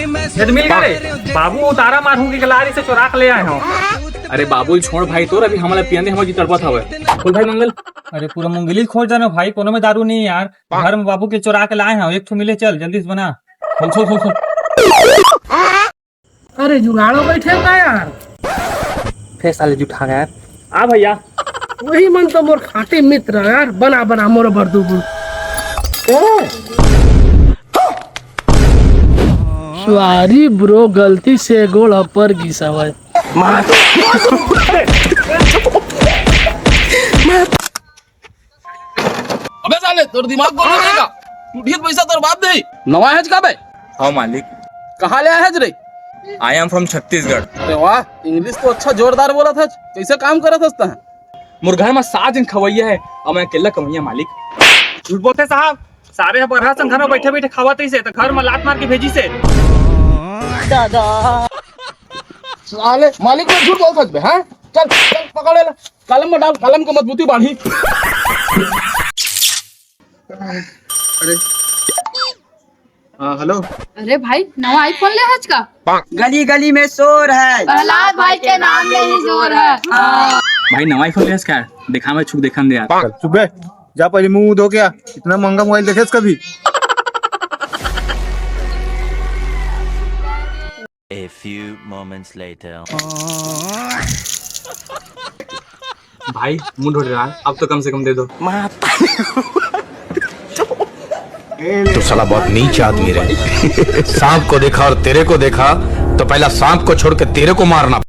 ये तो मिल गए बाबू, उतारा मारू की गलारी से चुरा के ले आए हो। अरे बाबुल छोड़ भाई, तो अभी हमारा पियने हमारी तड़पत हवे। बोल भाई मंगल। अरे पूरा मुंगली खोज जाना भाई, कोनो में दारू नहीं यार। घर में बाबू के चुरा के लाए हैं, एक तो मिले, चल जल्दी से बना। खोल खोल खोल खोल। अरे जुगाड़ो बैठे का यार, फिर साले जुठा गया। आ भैया, वही मन तो मोर खाटी मित्र यार, बना बना मोर बरदू। सॉरी ब्रो, गलती से गोड़ पर घिसा हुआ है। अबे साले तोर दिमाग बोल रहेगा, टूटियत पैसा तोर बाप दे। नवा हैज का बे? हाँ मालिक, कहाँ ले आया हैज रे? I am from Chhattisgarh. अरे वाह, इंग्लिश तो अच्छा जोरदार बोला था। कैसे काम करत हस्ता है? मोर घर में 7 जन खवैया है और मैं अकेला कमैया मालिक। झूठ बोलते साहब, सारे बरहा संग घर में बैठे बैठे खावा से तो घर में लात मार के भेजी से। साले मालिक को झूठ बोल सकते हैं? चल चल पकड़ ले, कलम में डाल, कलम की मजबूती बढ़ी। अरे हाँ हेलो। अरे भाई, नवा आईफोन ले हज का? गली गली में शोर है, प्रहलाद भाई के नाम में ही जोर है। भाई नवा आईफोन ले क्या दिखा, मैं छुप देखन दे यार। चुप है, जा पहले मुंह धो क्या, इतना महंगा मोबाइल देखे कभी। A few moments later. भाई मुंह धो रहा है, अब तो कम से कम दे दो। तो साला बहुत नीच आदमी रहे। सांप को देखा और तेरे को देखा तो पहला सांप को छोड़ के तेरे को मारना